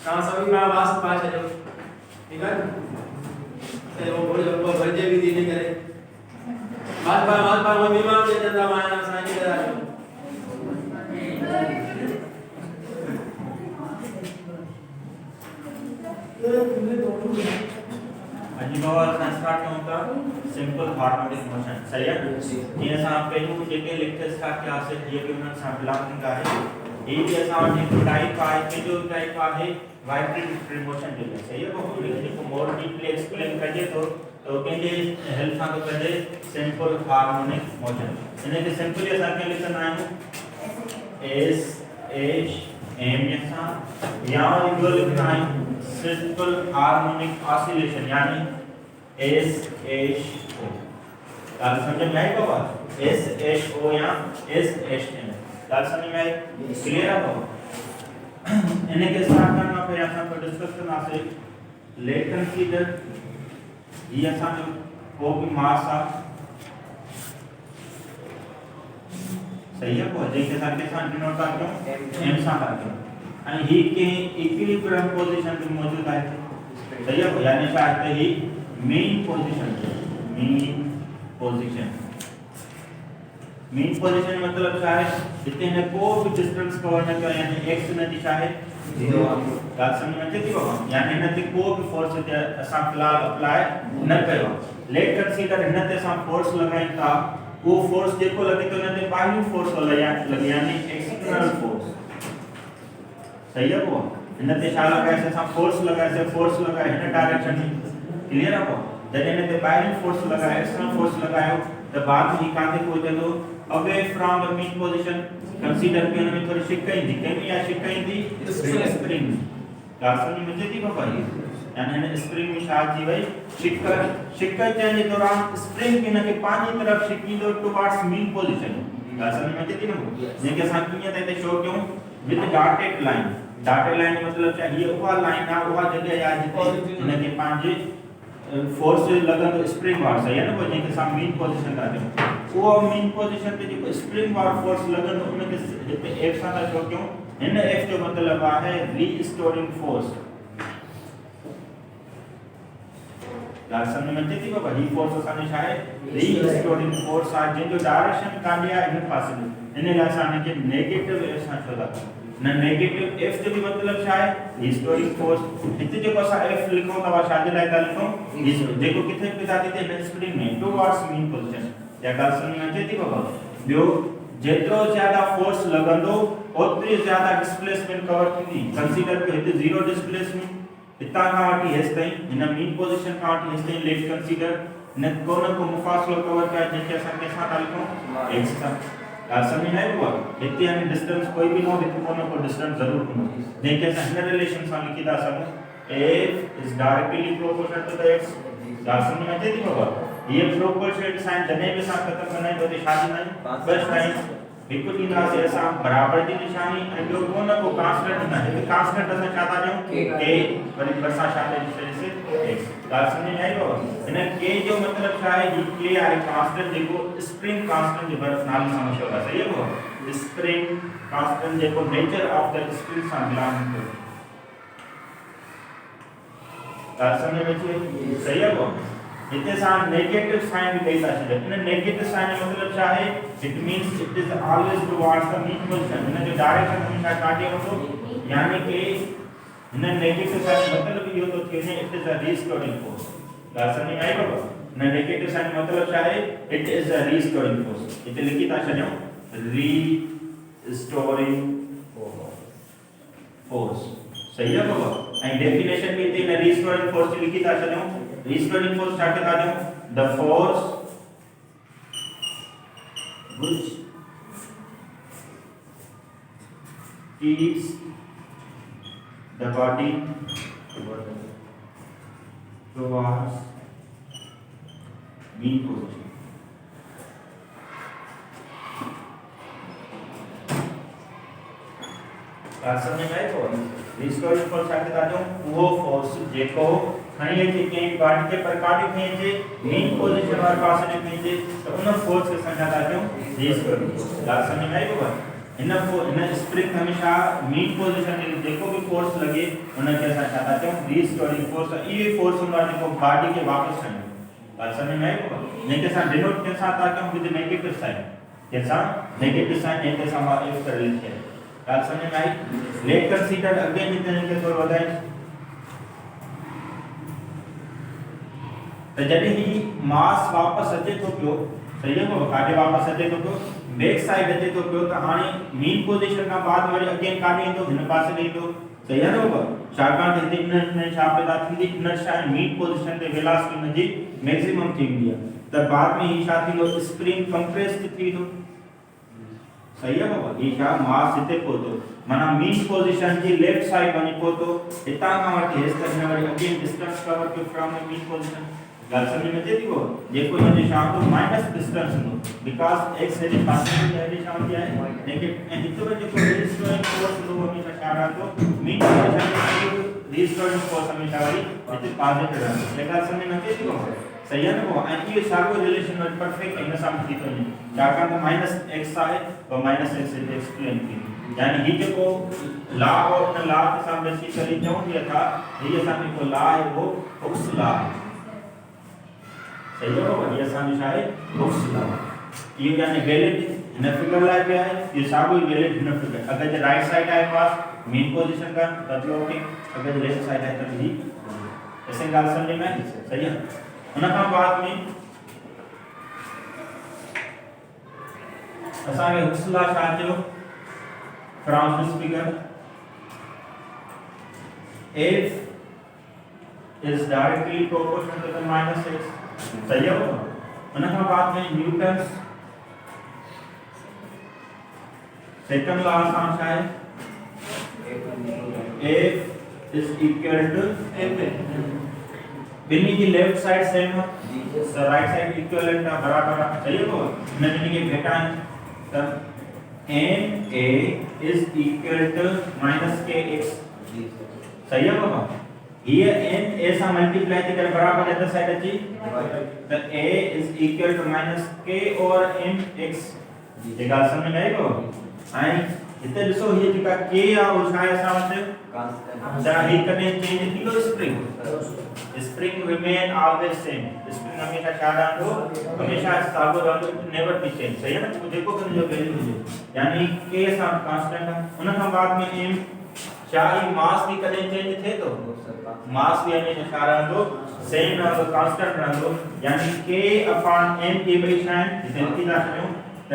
तव्हां सभी मां वास पाए छॾियो ठीकु आहे त उहो भरिजे बि थी इन करे वास पाए मम्मी मां बि चवंदा मां असांजी ॻाल्हि अॼु बाबा असां स्टार्ट कयूं था सिंपल हार्मोनिक मोशन सही आहे जीअं असां पहिरियों जेके लेक्चर स्टार्ट कयासीं जीअं कि उन्हनि सां बिलोंगिंग आहे ये भी असां वटि टाइप आहे केजो टाइप आहे वाइब्रेटरी मोशन जो सही आहे बाबा जेको मोर डीपली एक्सप्लेन कजे तो कंहिंजे हेल्प सां तो कजे सिंपल हार्मोनिक मोशन इनके सिंपली असां कीअं लिखंदा आहियूं एस एच एम सां या इहो लिखंदा आहियूं सिंपल हार्मोनिक ऑसिलेशन यानी एस एच ओ ॻाल्हि समझ में आई बाबा एस एच ओ या एस एच एम ॻाल्हि समझ में आई क्लियर आहे बाबा इनके स्टार्ट करण खां पहिरियों असां को डिस्कस कंदासीं लेट कंसीडर ये असांजो को भी मास आहे सही है को जैसे असां किसां डिनोट था कयूं एम सां था कयूं आणि ही के इक्विलिब्रियम पोजीशन पे मौजूद है सही है यानी छा आहे ही मेन पोजीशन मतलब छा आहे जिते ने को भी डिस्टेंस कवर न कयो यानी x न दी छा आहे 0 ॻाल्हि समझ में अचे थी बाबा यानी हिन ते को भी फोर्स ते असां फिलहाल अप्लाई न कयो लेट कंसीडर हिन ते असां फोर्स लगाइन था वो फोर्स जेको लगे तो हिन ते बाह्य फोर्स लगे यानी एक्सटर्नल फोर्स सही है वो इन ते छा लगाए से फोर्स लगाए इन डायरेक्शन में क्लियर है वो जॾहिं इन ते बाह्य फोर्स लगाए एक्सटर्नल फोर्स लगायो त बाद में ही काथे पहुचंदो away from the main position consider के में थोड़ी शिक ईंदी केमी या शिक ईंदी स्प्रिंग ॻाल्हि समझ में अचे थी बाबा यानी इन स्प्रिंग में छा अची वई शिक चइण जे दौरान स्प्रिंग इन खे पंहिंजी तरफ शिकींदो टुवर्ड्स मेन पोजीशन ॻाल्हि समझ में अचे थी न जंहिंखे असां कीअं त हिते शो कयूं विद डॉटेड लाइन मतलब चाहिए उहा लाइन आ उहा जगह या जिते इनके पांजे फोर्स लगन स्प्रिंग वार सही है ना वो जेके साम मेन पोजीशन ता दे वो मेन पोजीशन पे जो स्प्रिंग वार फोर्स लगन उनके जिते एफ सा शो क्यों इन एफ जो मतलब है रीस्टोरिंग फोर्स ला समझ में अचे थी बाबा ही फोर्स असाने छा है रीस्टोरिंग फोर्स आ जिन जो डायरेक्शन कांडी आ इन पासे इन ला असाने के नेगेटिव एफ सा छो दा न नेगेटिव एफ जो भी मतलब छा है हिस्टोरिक फोर्स हिते जो असा एफ लिखो त छा जे लाइ ता लिखो जेको किथे पे जाती थे स्प्रिंग में टुवर्ड्स मेन पोजीशन या ॻाल्हि समझ में अचे थी बाबा ॿियो जेतिरो ज्यादा फोर्स लगंदो ओतिरी ज्यादा डिस्प्लेसमेंट कवर थींदी कंसीडर के हिते जीरो डिस्प्लेसमेंट हितां खां वठी हेस ताईं हिन मेन पोजीशन खां वठी हेस ताईं लेट कंसीडर न को मुफासलो कवर कया जंहिंखे असां कंहिंसां था लिखूं एक्स सां ॻाल्हि समझ में आई हुआ हिते यानी डिस्टेंस कोई भी न हो हिते को डिस्टेंस जरूर हूंदो जंहिंखे असां हिन रिलेशन सां लिखी था सघूं f is directly proportional to the x ॻाल्हि समझ में अचे थी बाबा ये प्रोपोर्शनल साइन जॾहिं बि असां ख़तमु कंदा आहियूं त छा ॾींदा आहियूं बस टाइम हिकु ॾींदासीं असां बराबर जी निशानी ऐं ॿियो को कांस्टेंट ॾींदा हिकु कांस्टेंट असां छा था ॾियूं k वरी बरसां छा था ॾियूं x ॻाल्हि समझ में आई बाबा हिन k जो मतलब छा आहे ही k आहे कांस्टेंट जेको स्प्रिंग कांस्टेंट जे नाले सां मशहूरु आहे सही आहे बाबा स्प्रिंग कांस्टेंट जेको नेचर ऑफ द स्प्रिंग सां बिलोंग कंदो ॻाल्हि समझ में अचे सही आहे बाबा इते सा नेगेटिव साइन भी ॾेई था छॾियो इन नेगेटिव साइन जो मतलब छा आहे it means it is always towards the main position in जो डायरेक्शन हमेशा काटे वठो यानी कि इन नेगेटिव साइन मतलब इहो तो थिए it is a restoring force ॻाल्हि समझ में आई बाबा इन नेगेटिव साइन मतलब छा आहे it is a restoring force इते लिखी था छॾियो रीस्टोरिंग फोर्स सही है बाबा एंड डेफिनेशन भी इते इन रीस्टोरिंग फोर्स की लिखी था छॾियो restoring force क्या कहता है the force which keeps the body towards mean position समझ में आए तो restoring force क्या कहता है वो force जेको खणी अचे कंहिं गाड़ी के प्रकार खे जे मेन पोजीशन वारे पासे ने जे त उन फोर्स के संख्या था क्यों रीस्टोरिंग फोर्स ॻाल्हि समझ में आई बाबा इन स्प्रिंग हमेशा मीन पोजीशन में जेको भी फोर्स लगे उन के असा छाता चो रीस्टोरिंग फोर्स ई फोर्स हुंदो आहे जेको बॉडी के वापस आणो बात समझ में आई ने के साथ डिनोट के साथ आता विद नेगेटिव साइन जैसा नेगेटिव साइन ने के साथ यूज कर लिखे बात समझ में आई लेट कंसीडर अगेन इतने के थोड़ा बताएं तो जॾहिं ही मास वापस अचे तो पियो सही है को काटे वापस अचे तो पियो बैक साइड अचे तो पियो त हाणे मीन पोजीशन का बाद वरी अगेन काटे ईंदो हिन पासे ॾे ईंदो सही है न छाकाणि त हिते इन में छा पैदा थींदी इनर्शिया मीन पोजीशन ते वेलोसिटी हुनजी मैक्सिमम थी वेंदी आहे त बाद में ही छा थींदो स्प्रिंग कंप्रेस्ड थी वेंदो सही है बाबा ही छा मास हिते पहुतो माना मीन पोजीशन जी लेफ्ट साइड वञी पहुतो हितां खां वठी हेसि तक हिन वरी अगेन डिस्टेंस कवर कयो फ्रॉम द मीन पोजीशन गाल समझ में अचे थी वो जेको हिन शाम तो माइनस डिस्टेंस हूंदो बिकॉज़ एक्स हेॾे पासे में हेॾे छा हूंदी आहे लेकिन ऐं हिते वरी जेको रीस्टोरिंग फोर्स हूंदो हमेशा छा रहंदो मीन पोजीशन रीस्टोरिंग फोर्स हमेशा वरी हिते पॉजिटिव रहंदो हे ॻाल्हि समझ में अचे थी वो सही है ना वो ऐं इहो साॻियो रिलेशन वरी परफेक्ट हिन सां थी थो वञे छाकाणि त माइनस एक्स आहे और माइनस एक्स हिते एक्सप्लेन थी यानी ही जेको लॉ और उन लॉ के साथ बेसिकली चऊं था ही असां जेको लॉ आहे वो हुक्स लॉ सही है बाबा ये असां जो है हुक्स लॉ ये यानी वैलिड हिन फिगर लाइ पे आहे ये साॻियो ई वैलिड हिन फिगर अगर जे राइट साइड आहे पास मीन पोजीशन का मतलब कि अगर जे लेफ्ट साइड है तो ही ऐसे ॻाल्हि समझ में आई सही है उन खां बाद में असां खे हुक्स लॉ छा चयो from this figure if is directly proportional to the minus x सही है वो उन खां बाद में न्यूटन्स सेकंड लॉ सां छा आहे F is equal to m बिन्ही की लेफ्ट साइड सेम है तो राइट साइड इक्विवेलेंट है बराबर है सही है वो न बिन्ही के घटाएं तब m a is equal to minus kx सही है बाबा ये n a से मल्टीप्लाई थी कर बराबर है साइड अच्छी तो a is equal to minus k और m x ये बात समझ में आई को आई इते ॾिसो ये जेका k आ वो छा आहे असां वटि कांस्टेंट ही कॾहिं चेंज थींदो spring remain always same spring हमेशा छा रहंदो हमेशा साॻियो रहंदो नेवर बी चेंज सही है ना जेको कन जो वैल्यू हुजे यानी k सां कांस्टेंट है उन खां बाद में m छा ही मास भी कॾहिं चेंज थिए तो मास भी हमेशा छा रहंदो सेम रहंदो कांस्टेंट रहंदो यानी k अपॉन m के ॿई शइ हिते लिखी था छॾियूं त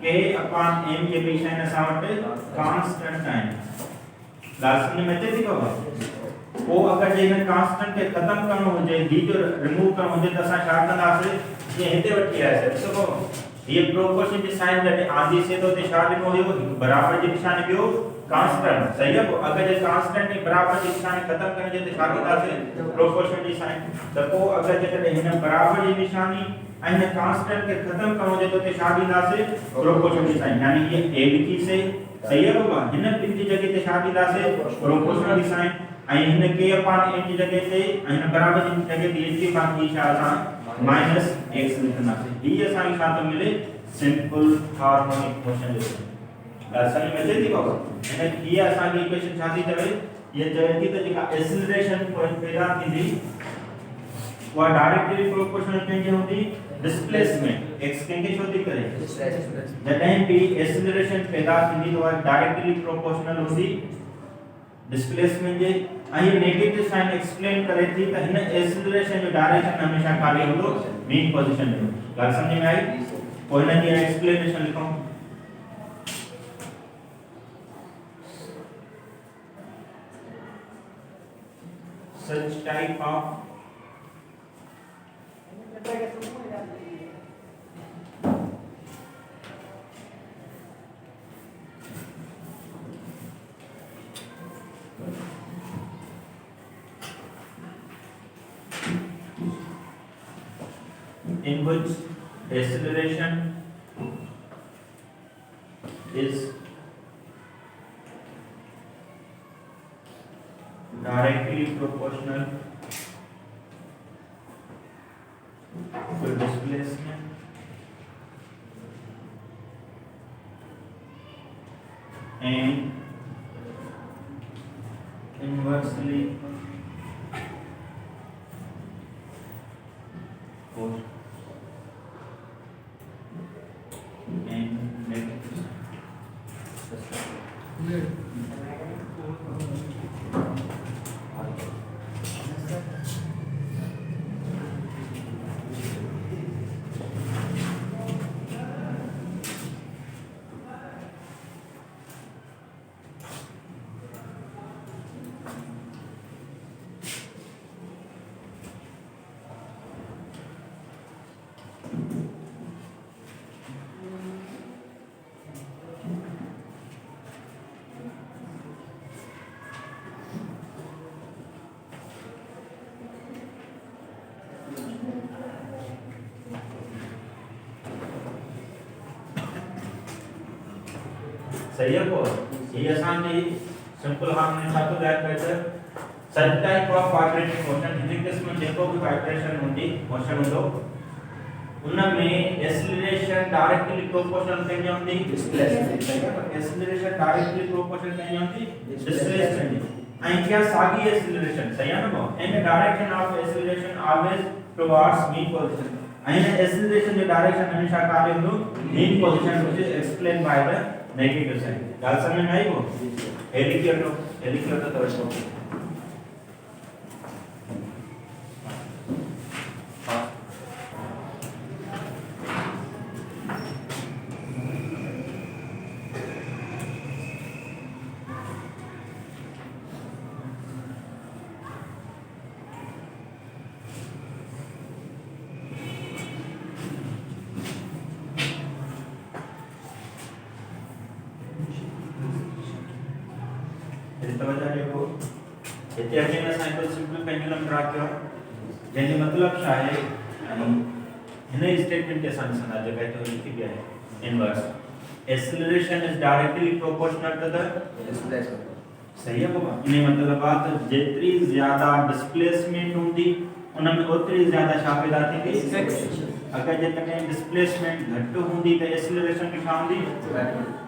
k अपॉन m के ॿई शइ असां वटि कांस्टेंट आहिनि ॻाल्हि सम्झ में अचे थी बाबा पोइ अगरि जे हिन कांस्टेंट खे ख़तमु करणो हुजे ही जो रिमूव करणो हुजे त असां छा कंदासीं जीअं हिते वठी आयासीं ॾिसो ये प्रोपोर्शन जी साइन जॾहिं आंधी से तो ते छा ॾिनो हुयो बराबर जी निशानी ॿियो कांस्टेंट सही है अगर जे कांस्टेंट जी बराबर जी निशानी ख़तम करने जे छा कंदासीं प्रोपोर्शन जी साइन त पोइ अगर जे हिन बराबर जी निशानी ऐं हिन कांस्टेंट खे ख़तम करणो हुजे तो ते छा ॾींदासीं प्रोपोर्शन जी साइन यानी ये a लिखी से सही है बाबा हिन ॿिनि जी जॻह ते छा ॾींदासीं प्रोपोर्शन जी साइन ऐं हिन k अपॉन m जी जॻह ते ऐं हिन बराबर जी जॻह ते एच बाकी छा असां माइनस x लिखंदासीं ही असांखे छा थो मिले सिंपल हार्मोनिक मोशन जो असल में अचे थी बाबा हिन ये असांजी इक्वेशन छा थी चवे ये चवे थी त जेका एक्सीलरेशन पॉइंट पैदा थींदी उहा डायरेक्टली प्रोपोर्शनल कंहिंखे हूंदी डिस्प्लेसमेंट x कंहिंखे छो थी करे जॾहिं भी एक्सीलरेशन पैदा थींदी त उहा डायरेक्टली प्रोपोर्शनल हूंदी डिस्प्लेसमेंट जे ऐं ये नेगेटिव साइन एक्सप्लेन करे थी त हिन एक्सीलरेशन जो डायरेक्शन हमेशा काॾे हूंदो मीन पोजीशन में ॻाल्हि सम्झ में आई पोइ हिन जी एक्सप्लेनेशन लिखूं such type of in which acceleration is directly proportional to displacement and inversely opposed and negative सही है को ये आसान नहीं सिंपल हमने साथ that better such type of vibrating motion जिन किस्म जेको भी वाइब्रेशन होती मोशन हो उनमें एक्सीलरेशन डायरेक्टली प्रोपोर्शनल कहीं होती डिस्प्लेसमेंट एक्सीलरेशन डायरेक्टली प्रोपोर्शनल कहीं होती डिस्प्लेसमेंट एंड क्या सागी एक्सीलरेशन सही है ना and direction of acceleration always towards mean position and acceleration जो डायरेक्शन हमेशा कार्य हो mean position which is explained by the negative sign गाल समझ में आई वो हेलिक्यूटर तो इसको सिंपल पेंडुलम ड्रा किया જેની મતલબ છે અને એને સ્ટેટમેન્ટ કે સામે સમજા જે कहते हो लिखी गया है inverse acceleration is directly proportional to the displacement सही है बाबा इने मतलब बात जितनी ज्यादा डिस्प्लेसमेंट होती उनमें उतनी ज्यादा छा पैदा थी अगर जकने डिस्प्लेसमेंट घट होती तो एक्सीलरेशन की छा होती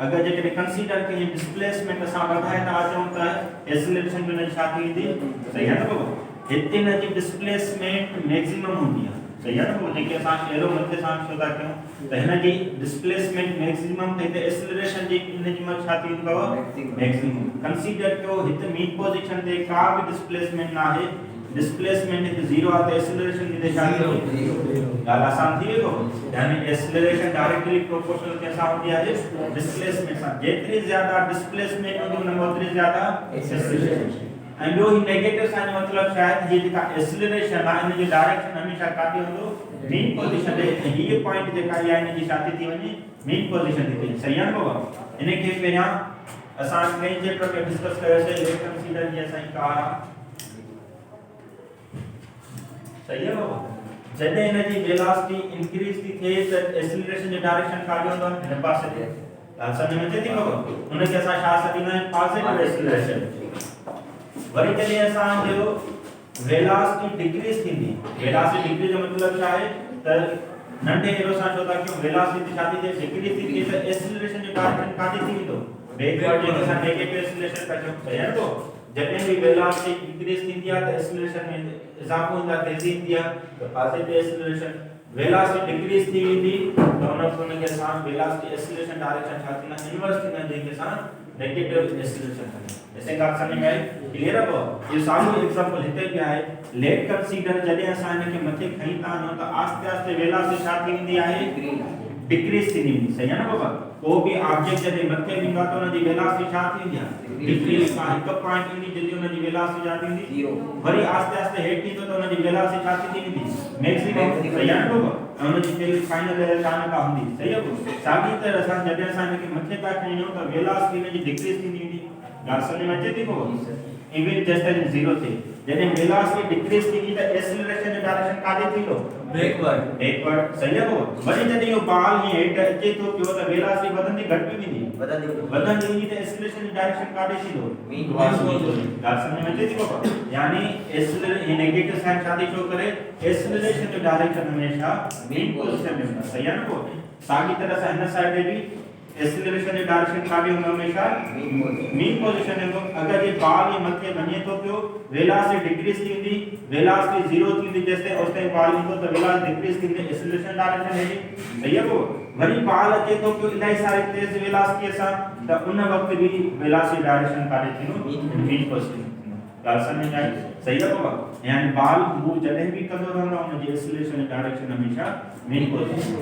अगर जकने कंसीडर के डिस्प्लेसमेंट असा वधाए ता अचूं त एक्सीलरेशन जो छा थी सही है ना बाबा इतने जी डिस्प्लेसमेंट मैक्सिमम होती है सही है ना वो जेके असा एरो मथे सां शोधा क्यों तो हिन जी डिस्प्लेसमेंट मैक्सिमम थे तो एक्सीलरेशन जी इन जी में छा थी बाबा मैक्सिमम कंसीडर कयो हित मीन पोजीशन ते का भी डिस्प्लेसमेंट ना है डिस्प्लेसमेंट इज जीरो आते एक्सीलरेशन की दिशा में गाल आसान थी को यानी एक्सीलरेशन डायरेक्टली प्रोपोर्शनल कैसा होती है डिस्प्लेसमेंट से जितनी ज्यादा डिस्प्लेसमेंट होगी उनमें उतनी ज्यादा एक्सीलरेशन एंड जो नेगेटिव साइन मतलब शायद ये का एक्सीलरेशन है इन जी डायरेक्शन हमेशा काटी हो मीन पोजीशन है ये पॉइंट जेका या इन जी शादी थी वनी मीन पोजीशन थी सही है बाबा इने के पहिया असा कई चैप्टर के डिस्कस करे से लेट कंसीडर ये साइन का सही है बाबा जदे इन जी वेलोसिटी इंक्रीज थी थे तो एक्सीलरेशन जो डायरेक्शन काटी हो इन पास से समझ में थी बाबा उन के सा छा सदीना पॉजिटिव एक्सीलरेशन वरी चलिए असा जो वेलोसिटी डिक्रीज थी वेलोसिटी डिक्रीज जो मतलब क्या है त नंढे एरो सा जो था कि वेलोसिटी छाती जे डिक्रीज थी तो एक्सीलरेशन जो डायरेक्शन काटी थी तो बैकवर्ड जे सा नेगेटिव एक्सीलरेशन का जो है तो जब भी वेलोसिटी इंक्रीज थी तो एक्सीलरेशन में इजाफा होता तेजी थी तो पॉजिटिव एक्सीलरेशन वेलोसिटी डिक्रीज थी तो उन के साथ वेलोसिटी एक्सीलरेशन डायरेक्शन छाती ना इनवर्स थी ना जे के साथ नेगेटिव एक्सीलरेशन ऐसे का समझ में आई क्लियर है ये सामने एग्जांपल हिते भी है लेट कंसीडर जदे असा इन के मथे खई ता न तो आस्ते आस्ते वेलोसिटी छा थींदी आहे डिक्रीज थींदी सही है ना बाबा को भी ऑब्जेक्ट जदे मथे विंगा तो न जी वेलोसिटी छा थींदी आहे डिक्रीज का एक पॉइंट इन जदे न जी वेलोसिटी छा थींदी 0 वरी आस्ते आस्ते हेठ थी तो न जी वेलोसिटी छा थींदी मैक्सिमम सही है ना बाबा उन जी फाइनल अचानक का हुंदी सही है सागी तरह असा जदे असा इन के मथे ता खईयो तो वेलोसिटी न जी डिक्रीज थींदी गाल समझ में अचे थी को इवन जस्ट एज 0 थे जने वेलोसिटी डिक्रीज थी तो एक्सीलरेशन जो डायरेक्शन कादे थी लो बैकवर्ड सही है वो वरी जने यो बाल ही हेठ अचे तो क्यों तो वेलोसिटी वधंदी घट भी नहीं वधंदी तो एक्सीलरेशन जो डायरेक्शन कादे थी लो गाल समझ में अचे थी को यानी एक्सीलरेशन नेगेटिव साइन शादी शो करे एक्सीलरेशन जो डायरेक्शन हमेशा मीन पोजीशन में होता सही है ना को सागी तरह से अन साइड भी एक्सीलरेशन जी डायरेक्शन काॾे हूंदो हमेशा मीन पोजीशन में हूंदो। अगर ये बाल ये मथे वञे तो पियो वेलोसिटी डिक्रीज थींदी, वेलोसिटी 0 थींदी जेसिताईं ओसिताईं बाल ईंदो त वेलोसिटी डिक्रीज थींदी, एक्सीलरेशन डायरेक्शन है सही है। वो वरी बाल अचे तो पियो इलाही सारे तेज वेलोसिटी सां त उन वक्त भी वेलोसिटी डायरेक्शन काॾे थींदो मीन पोजीशन ॻाल्हि सम्झ में आई सही है बाबा। यानी बाल मूव जॾहिं भी कंदो रहंदो उन जी एक्सीलरेशन डायरेक्शन हमेशा मीन पोजीशन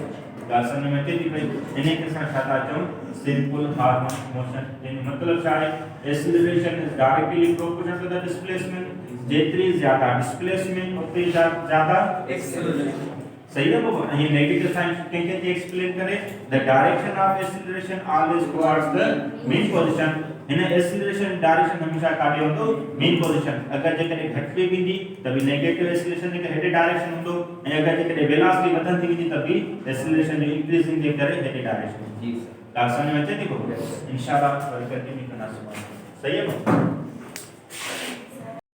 ॻाल्हि सम्झ में अचे थी पई। इन खे असां छा था चऊं सिंपल हार्मोनिक मोशन। जंहिंजो मतिलबु छा आहे acceleration is directly proportional to the displacement. जेतिरी ज्यादा डिस्प्लेसमेंट उतनी ज्यादा एक्सीलरेशन सही है बाबा। ये नेगेटिव साइन कंहिंखे थी एक्सप्लेन करे the direction of acceleration always towards the mean position. In acceleration direction हमेशा काॾे हूंदो मीन पोजीशन। अगर जेकॾहिं घटि बि वेंदी त बि नेगेटिव एक्सीलरेशन जे हेॾे डायरेक्शन हूंदो ऐं अगर जेकॾहिं वेलोसिटी वधंदी वेंदी त बि एक्सीलरेशन जो इंक्रीजिंग जे करे हेॾे डायरेक्शन जी सर ॻाल्हि सम्झ में अचे थी बाबा। इंशाल्लाह वरी कंटिन्यू कंदासीं सही है बाबा।